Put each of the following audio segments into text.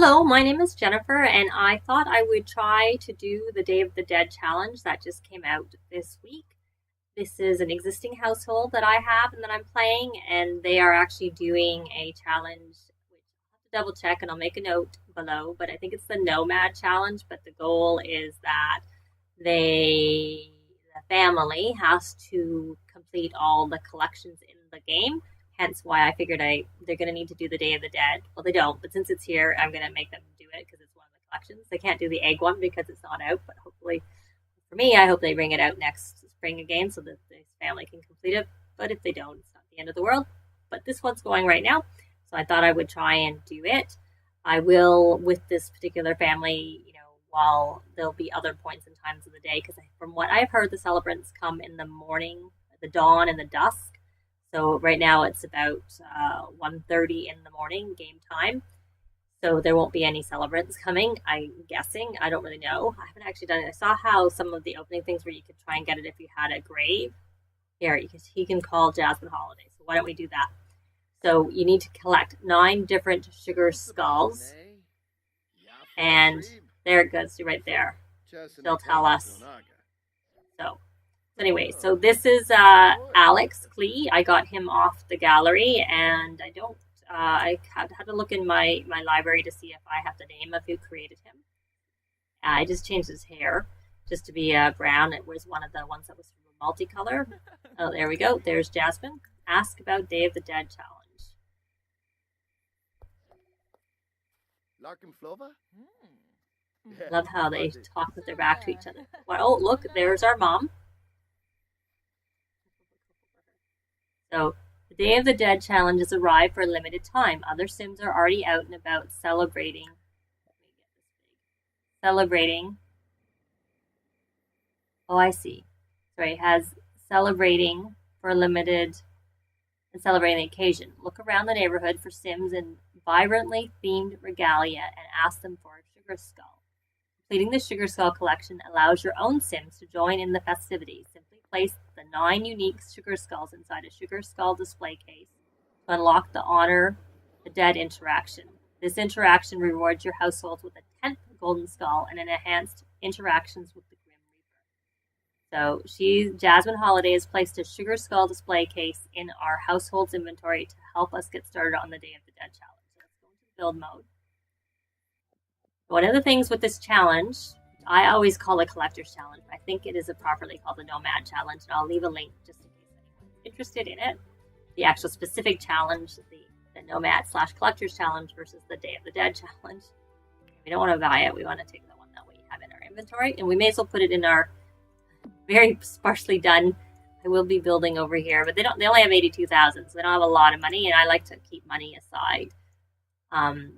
Hello, my name is Jennifer, and I thought I would try to do the Day of the Dead challenge that just came out this week. This is an existing household that I have and that I'm playing, and they are actually doing a challenge, which I'll have to double check and I'll make a note below, but I think it's the Nomad challenge. But the goal is that the family has to complete all the collections in the game. Hence why I figured they're going to need to do the Day of the Dead. Well, they don't, but since it's here, I'm going to make them do it because it's one of the collections. They can't do the egg one because it's not out, but hopefully, for me, I hope they bring it out next spring again so that this family can complete it. But if they don't, it's not the end of the world. But this one's going right now, so I thought I would try and do it. I will, with this particular family, while there'll be other points and times of the day, because from what I've heard, the celebrants come in the morning, the dawn, and the dusk. So right now it's about 1:30 in the morning game time. So there won't be any celebrants coming, I'm guessing. I don't really know. I haven't actually done it. I saw how some of the opening things where you could try and get it if you had a grave. Here, he can call Jasmine Holiday. So why don't we do that? So you need to collect 9 different sugar skulls. And there it goes, right there. They'll tell us. So anyway, so this is Alex Klee. I got him off the gallery, and I had to look in my library to see if I have the name of who created him. I just changed his hair just to be brown. It was one of the ones that was multicolor. Oh, there we go. There's Jasmine. Ask about Day of the Dead challenge. Larkin Flova? Love how they talk with their back to each other. Well, look, there's our mom. So, the Day of the Dead challenge has arrived for a limited time. Other Sims are already out and about celebrating. Oh, I see. Sorry, it has celebrating for a limited and celebrating the occasion. Look around the neighborhood for Sims in vibrantly themed regalia and ask them for a sugar skull. Completing the sugar skull collection allows your own Sims to join in the festivities. Simply place the 9 unique sugar skulls inside a sugar skull display case to unlock the Honor the Dead interaction. This interaction rewards your households with a 10th golden skull and enhanced interactions with the Grim Reaper. So Jasmine Holiday has placed a sugar skull display case in our household's inventory to help us get started on the Day of the Dead challenge. So let's go into build mode. One of the things with this challenge, I always call it Collector's Challenge. I think it is properly called the Nomad Challenge, and I'll leave a link just in case anyone's interested in it. The actual specific challenge, the Nomad/Collector's Challenge versus the Day of the Dead Challenge. We don't want to buy it. We want to take the one that we have in our inventory, and we may as well put it in our very sparsely done. I will be building over here, but they only have 82,000, so they don't have a lot of money, and I like to keep money aside.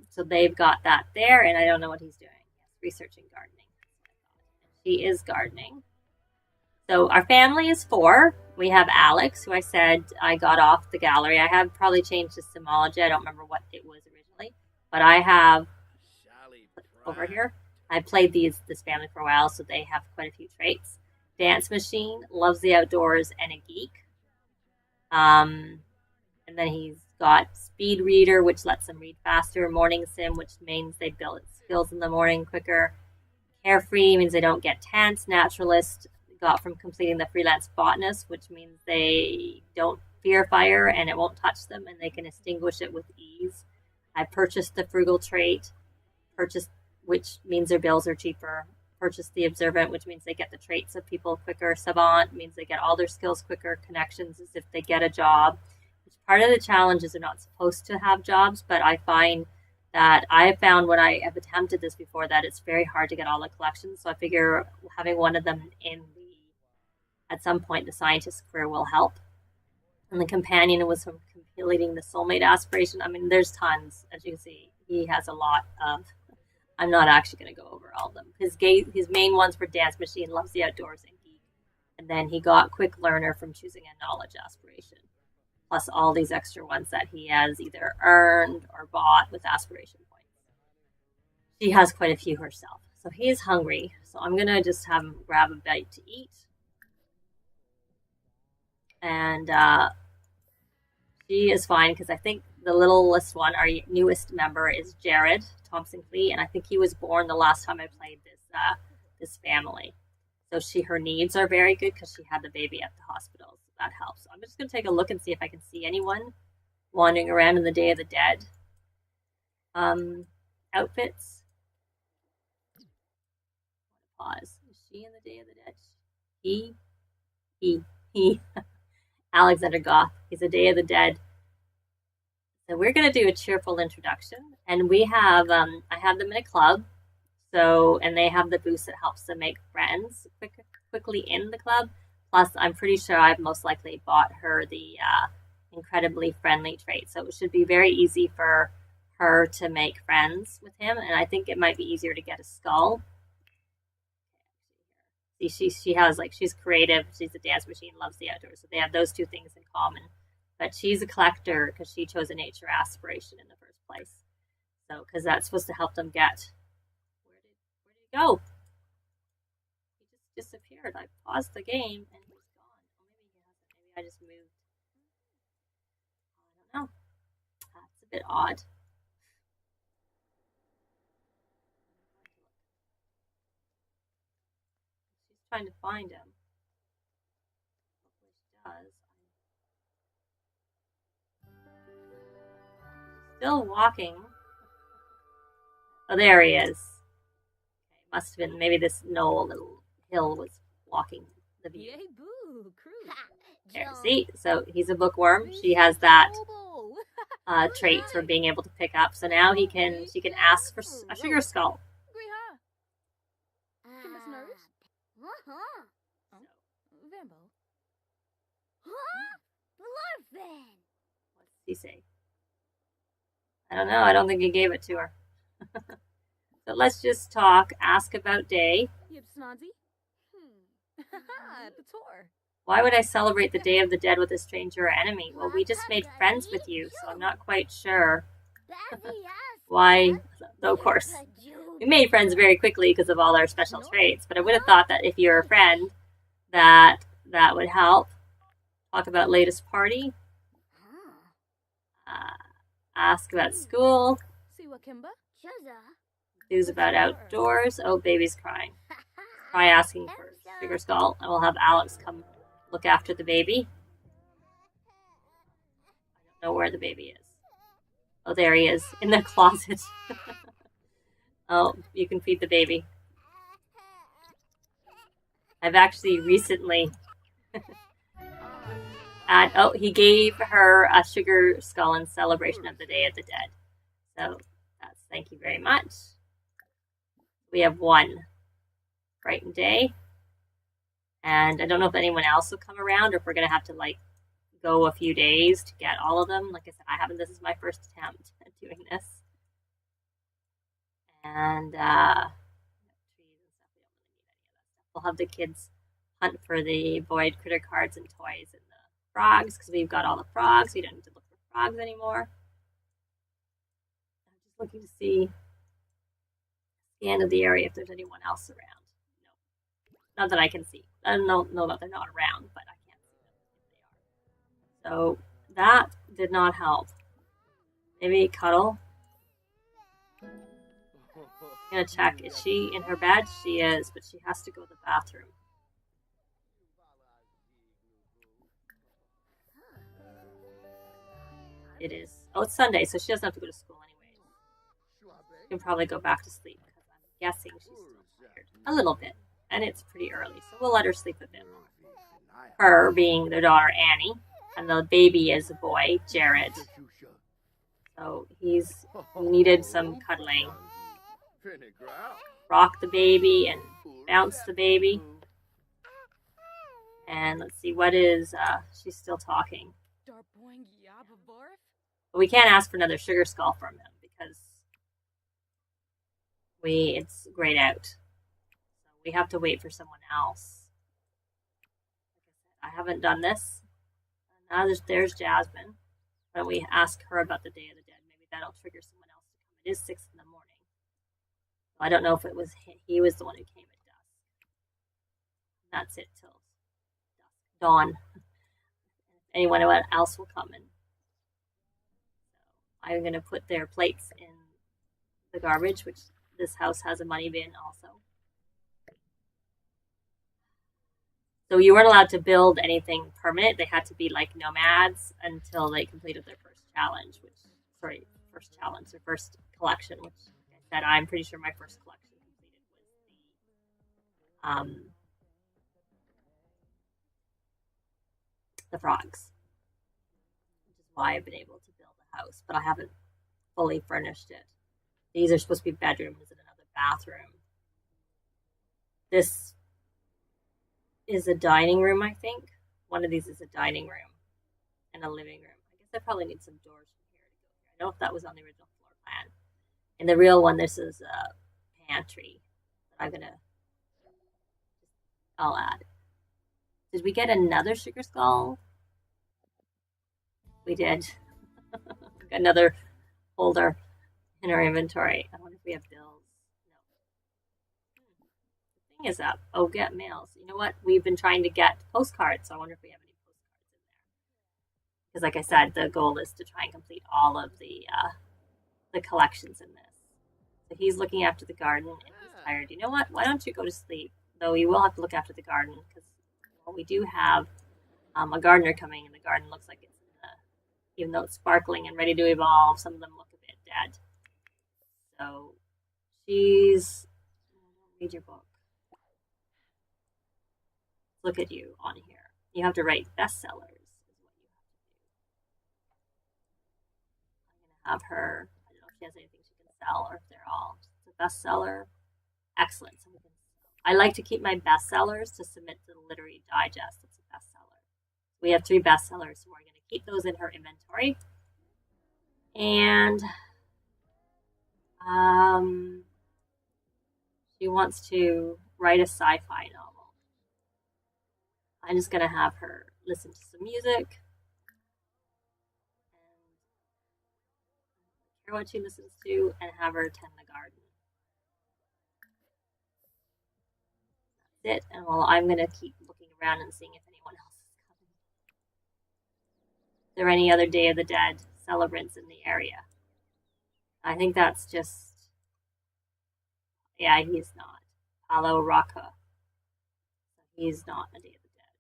So they've got that there, and I don't know what he's doing. He's researching gardening. She is gardening. So our family is 4. We have Alex, who I said I got off the gallery. I have probably changed his symbology. I don't remember what it was originally, but I have over here. I played this family for a while, so they have quite a few traits. Dance machine, loves the outdoors, and a geek. And then he's got speed reader, which lets them read faster. Morning sim, which means they build skills in the morning quicker. Carefree means they don't get tense. Naturalist got from completing the freelance botanist, which means they don't fear fire and it won't touch them and they can extinguish it with ease. I purchased the frugal trait, which means their bills are cheaper. Purchased the observant, which means they get the traits of people quicker. Savant means they get all their skills quicker. Connections is if they get a job. Part of the challenge is they're not supposed to have jobs, but I find that I have found when I have attempted this before that it's very hard to get all the collections. So I figure having one of them at some point, the scientist career will help. And the companion was from completing the soulmate aspiration. I mean, there's tons. As you can see, he has a lot of. I'm not actually going to go over all of them. His main ones were dance machine, loves the outdoors, and geek. And then he got quick learner from choosing a knowledge aspiration. Plus all these extra ones that he has either earned or bought with aspiration points. She has quite a few herself. So he is hungry. So I'm going to just have him grab a bite to eat. And she is fine because I think the littlest one, our newest member, is Jared Thompson Clee, and I think he was born the last time I played this family. So her needs are very good because she had the baby at the hospital. So that helps. So I'm just gonna take a look and see if I can see anyone wandering around in the Day of the Dead outfits. Pause. Is she in the Day of the Dead? He. Alexander Goth. He's a Day of the Dead. So we're gonna do a cheerful introduction, and we have I have them in a club. So, and they have the boost that helps them make friends quickly in the club. Plus, I'm pretty sure I've most likely bought her the incredibly friendly trait. So it should be very easy for her to make friends with him. And I think it might be easier to get a skull. See, she has she's creative. She's a dance machine, loves the outdoors. So they have those two things in common. But she's a collector because she chose a nature aspiration in the first place. So, because that's supposed to help them get. Go. He just disappeared. I paused the game and he's gone. Maybe I just moved. I don't know. That's a bit odd. She's trying to find him. Hopefully she does. Still walking. Oh, there he is. Must have been maybe this little hill was blocking the view. There, see, so he's a bookworm. She has that trait for being able to pick up. So now she can ask for a sugar skull. What's he say? I don't know. I don't think he gave it to her. So let's just talk, ask about day. Why would I celebrate the Day of the Dead with a stranger or enemy? Well, we just made friends with you, so I'm not quite sure why. Though, of course, we made friends very quickly because of all our special traits, but I would have thought that if you're a friend, that would help. Talk about latest party. Ask about school. News about outdoors. Oh, baby's crying. Try asking for sugar skull, and we'll have Alex come look after the baby. I don't know where the baby is. Oh, there he is, in the closet. Oh, you can feed the baby. I've actually recently... he gave her a sugar skull in celebration of the Day of the Dead. So, thank you very much. We have one brightened day. And I don't know if anyone else will come around or if we're going to have to go a few days to get all of them. Like I said, this is my first attempt at doing this. And we'll have the kids hunt for the void critter cards and toys and the frogs because we've got all the frogs. We don't need to look for frogs anymore. I'm just looking to see the end of the area if there's anyone else around. No, not that I can see. I don't know that they're not around, but I can't see them if they are. So that did not help. Maybe cuddle. I'm gonna check. Is she in her bed? She is, but she has to go to the bathroom. It is. Oh, it's Sunday, so she doesn't have to go to school anyway. She can probably go back to sleep because I'm guessing she's still tired. A little bit. And it's pretty early, so we'll let her sleep a bit more. Her being their daughter, Annie, and the baby is a boy, Jared. So he needed some cuddling. Rock the baby and bounce the baby. And let's see, what is, she's still talking. But we can't ask for another sugar skull from him because it's grayed out. So we have to wait for someone else. I haven't done this. Now there's Jasmine. Why don't we ask her about the Day of the Dead? Maybe that'll trigger someone else to come. It is 6 in the morning. I don't know if it was he was the one who came at dusk. That's it till dawn. Anyone else will come in. I'm going to put their plates in the garbage, which this house has a money bin also. So you weren't allowed to build anything permanent. They had to be like nomads until they completed their first challenge, their first collection, which like I said, I'm pretty sure my first collection completed was the frogs, which is why I've been able to build a house, but I haven't fully furnished it. These are supposed to be bedrooms and another bathroom. This is a dining room, I think. One of these is a dining room and a living room. I guess I probably need some doors from here to go here. I don't know if that was on the original floor plan. In the real one, this is a pantry that I'll add. Did we get another sugar skull? We did. Another holder in our inventory. I wonder if we have bills. No. The thing is up. Oh, get mails. You know what? We've been trying to get postcards, so I wonder if we have any postcards in there. Because, like I said, the goal is to try and complete all of the collections in this. So he's looking after the garden, and he's tired. You know what? Why don't you go to sleep? Though you will have to look after the garden, because we do have a gardener coming, and the garden looks like it's even though it's sparkling and ready to evolve, some of them look a bit dead. So read your book. Look at you on here. You have to write bestsellers is what you have to do. I'm going to have her, I don't know if she has anything she can sell or if they're all just a bestseller. Excellent. So I like to keep my bestsellers to submit to the Literary Digest. It's a bestseller. We have 3 bestsellers, so we're going to keep those in her inventory. And she wants to write a sci-fi novel. I'm just going to have her listen to some music and hear what she listens to and have her tend the garden. That's it. And well, I'm going to keep looking around and seeing if anyone else is coming. Is there any other Day of the Dead celebrants in the area? I think that's just, yeah, he's not. Palo Rocca. He's not a Day of the Dead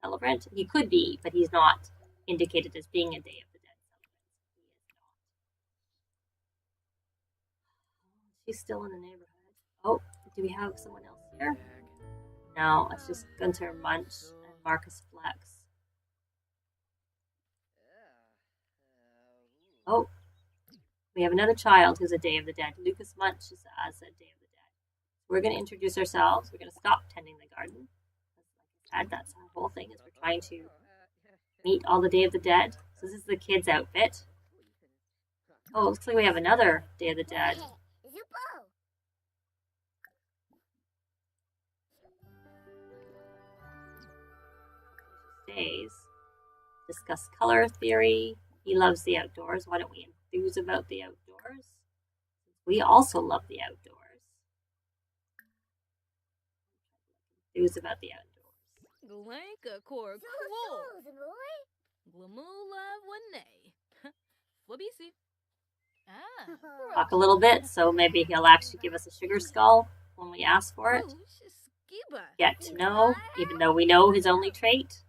celebrant. He could be, but he's not indicated as being a Day of the Dead celebrant. He is not. She's still in the neighborhood. Oh, do we have someone else here? No, it's just Gunter Munch and Marcus Flex. Oh, we have another child who's a Day of the Dead. Lucas Munch is as a Day of the Dead. We're going to introduce ourselves. We're going to stop tending the garden. Like I said, that's our whole thing, is we're trying to meet all the Day of the Dead. So this is the kids' outfit. Oh, looks like we have another Day of the Dead. Days. Discuss color theory. He loves the outdoors. Why don't we enthuse about the outdoors? We also love the outdoors. Enthuse about the outdoors. Glanka kor cool. Glamula wane. Flabisi. Talk a little bit, so maybe he'll actually give us a sugar skull when we ask for it. Get to know, even though we know his only trait.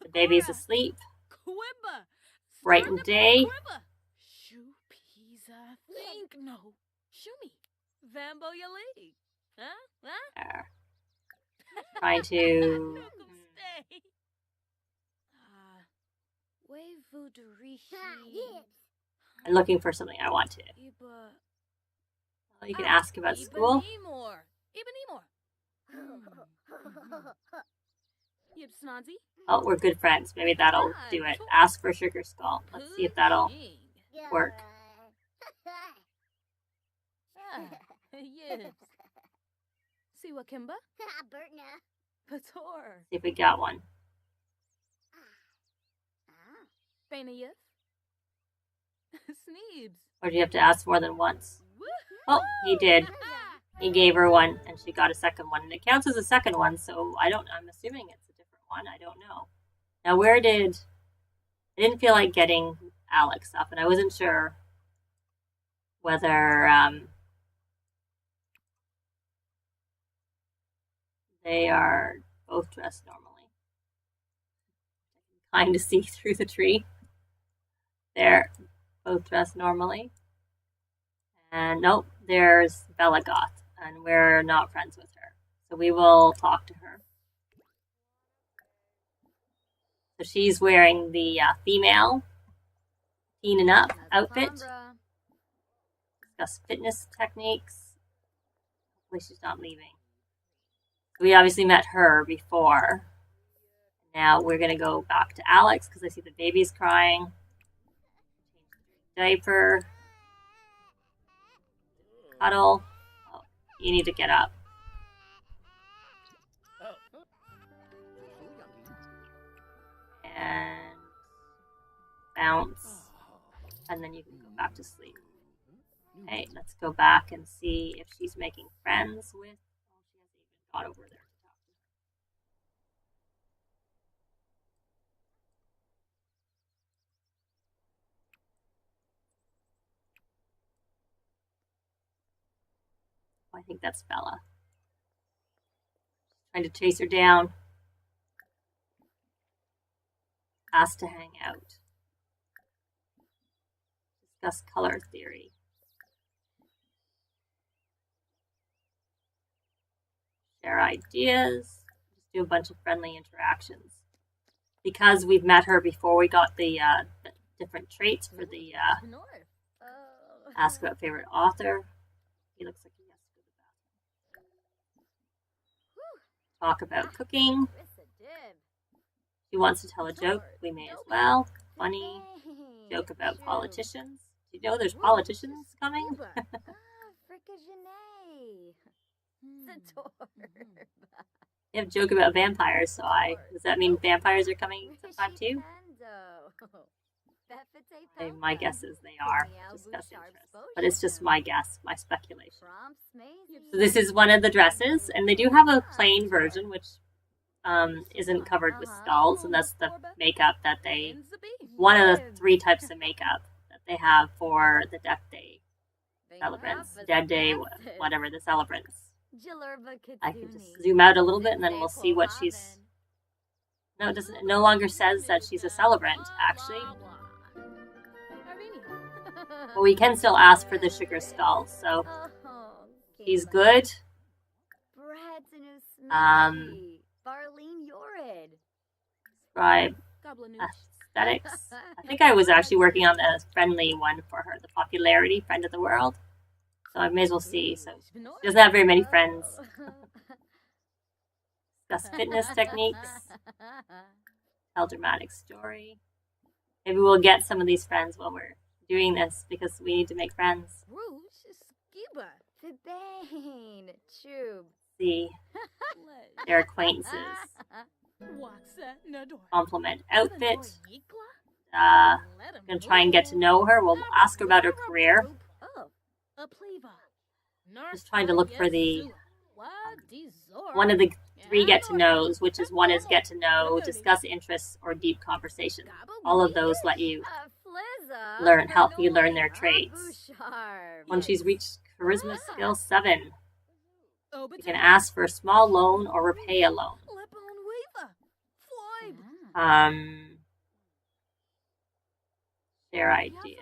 The baby's asleep. Brightened day. Trying to. I'm looking for something I want to. Well, you can ask about school. Oh, we're good friends. Maybe that'll do it. Ask for sugar skull. Let's see if that'll work. See what Kimba? See if we got one. Sneebs. Or do you have to ask more than once? Oh, he did. He gave her one, and she got a second one. And it counts as a second one, so I'm assuming it's a different one. I don't know. Now, I didn't feel like getting Alex stuff, and I wasn't sure whether they are both dressed normally. Kind of see through the tree. They're both dressed normally. And nope, there's Bella Goth, and we're not friends with her. So we will talk to her. So she's wearing the female teen and up outfit. Discuss fitness techniques. Hopefully she's not leaving. We obviously met her before. Now we're going to go back to Alex because I see the baby's crying. Diaper. Cuddle. Oh, you need to get up. And bounce. And then you can go back to sleep. Okay, let's go back and see if she's making friends with. Oh, she hasn't even got over there. I think that's Bella. Trying to chase her down. Asked to hang out. Discuss color theory. Share ideas. Just do a bunch of friendly interactions. Because we've met her before, we got the different traits for the ask about favorite author. He looks like he has to go to the bathroom. Talk about cooking. He wants to tell a joke. We may as well. Funny. Joke about politicians. Do you know there's politicians coming? They have a joke about vampires, so does that mean vampires are coming sometime too? My guess is they are. Discuss interest. But it's just my guess, my speculation. So this is one of the dresses, and they do have a plain version, which isn't covered with skulls, and that's the makeup that they, one of the 3 types of makeup that they have for the Death Day celebrants, Dead Day, whatever the celebrants. I can just zoom out a little bit, and then we'll see what she's. No, it doesn't. It no longer says that she's a celebrant, actually. But we can still ask for the sugar skull, so she's good. Describe aesthetics. I think I was actually working on the friendly one for her, the popularity friend of the world. So I may as well see. So she doesn't have very many friends. Discuss fitness techniques. Tell dramatic story. Maybe we'll get some of these friends while we're doing this because we need to make friends. See their acquaintances. Compliment outfit. I'm going to try and get to know her. We'll ask her about her career. Just trying to look for the one of the 3 get to knows, which is one is get to know, discuss interests, or deep conversation. All of those let you help you learn their traits. When she's reached charisma skill 7, you can ask for a small loan or repay a loan. Share ideas.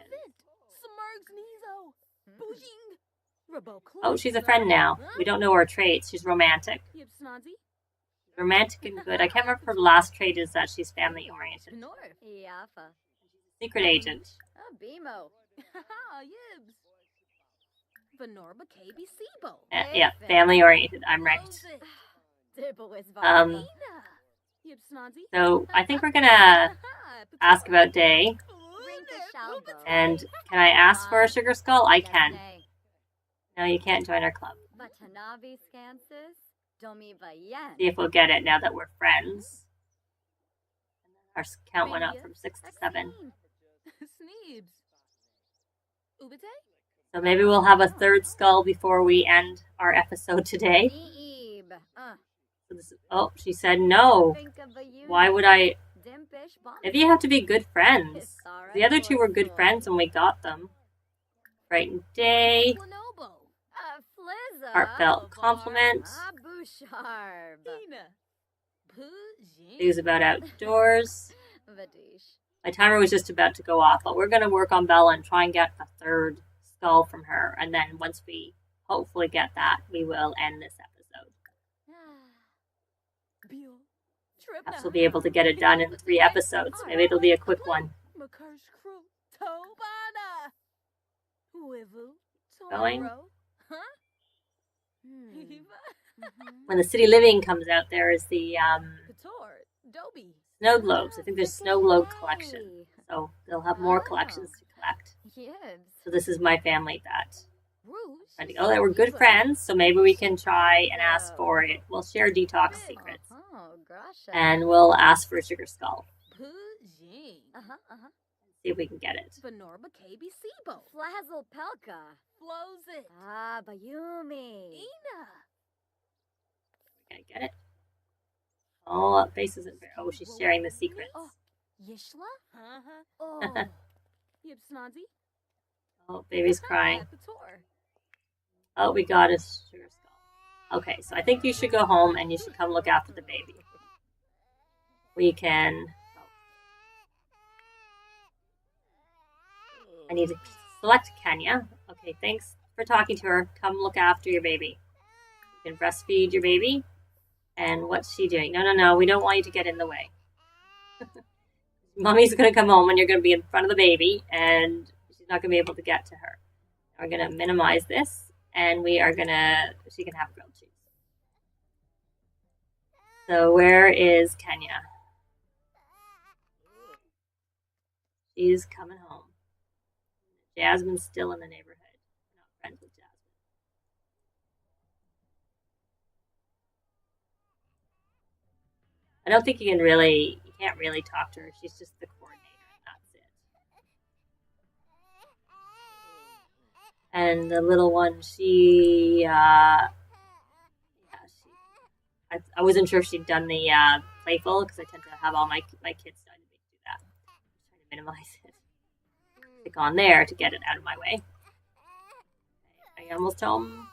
Oh, she's a friend now. We don't know her traits. She's romantic. Romantic and good. I can't remember her last trait is that she's family oriented. Secret agent. Yeah, family oriented. I'm right. So I think we're gonna ask about Day. And can I ask for a sugar skull? I can. No, you can't join our club. See if we'll get it now that we're friends. Our count went up from 6 to 7. So maybe we'll have a 3rd skull before we end our episode today. So she said no. Why would I? Maybe you have to be good friends. The other two were good friends when we got them. Brightened day. Heartfelt compliment. News about outdoors. My timer was just about to go off, but we're going to work on Bella and try and get a third skull from her. And then once we hopefully get that, we will end this episode. Perhaps we'll be able to get it done in 3 episodes. Maybe it'll be a quick one. Going. When the city living comes out, there is the snow globes. I think there's snow globe collection. So they'll have more collections to collect. So this is my family that. Oh, they were good friends, so maybe we can try and ask for it. We'll share detox secrets. And we'll ask for a sugar skull. See if we can get it. We're gonna get it. Oh, face isn't very. Oh, she's sharing the secrets. Oh, baby's crying. Oh, we got a sugar skull. Okay, so I think you should go home and you should come look after the baby. We can. I need to select Kenya. Okay, thanks for talking to her. Come look after your baby. You can breastfeed your baby. And what's she doing? No. We don't want you to get in the way. Mommy's going to come home and you're going to be in front of the baby and she's not going to be able to get to her. We're going to minimize this and we are going to, she can have grilled cheese. So where is Kenya? She's coming home. Jasmine's still in the neighborhood. I'm not friends with Jasmine. I don't think you can't really talk to her. She's just the coordinator, and that's it. And the little one, I wasn't sure if she'd done the playful because I tend to have all my kids starting to do that. I'm trying to minimize it. Click on there to get it out of my way. Are you almost home?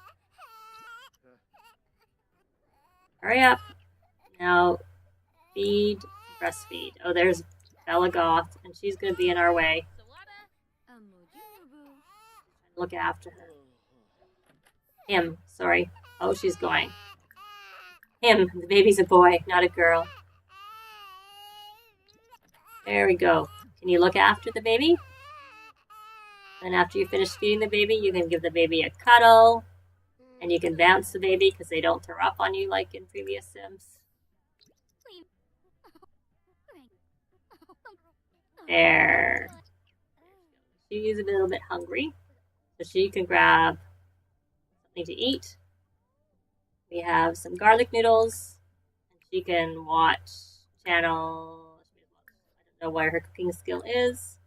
Hurry up. Now, feed, breastfeed. Oh, there's Bella Goth, and she's going to be in our way. Look after her. Him, sorry. Oh, she's going. Him, the baby's a boy, not a girl. There we go. Can you look after the baby? And after you finish feeding the baby, you can give the baby a cuddle. And you can bounce the baby because they don't throw up on you like in previous Sims. There. She's a little bit hungry. So she can grab something to eat. We have some garlic noodles. And she can watch channel. I don't know where her cooking skill is.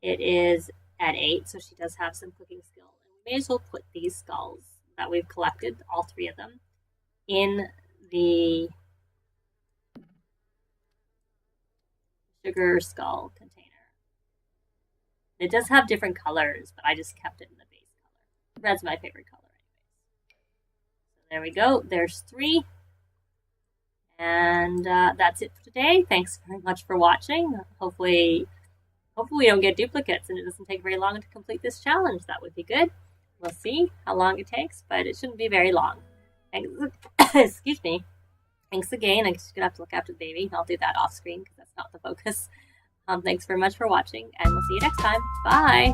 It is at 8, so she does have some cooking skill. And we may as well put these skulls that we've collected, all 3 of them, in the sugar skull container. It does have different colors, but I just kept it in the base color. Red's my favorite color anyways. So there we go. There's 3. And that's it for today. Thanks very much for watching. Hopefully we don't get duplicates and it doesn't take very long to complete this challenge. That would be good. We'll see how long it takes, but it shouldn't be very long. Excuse me. Thanks again. I'm just going to have to look after the baby. I'll do that off screen because that's not the focus. Thanks very much for watching, and we'll see you next time. Bye!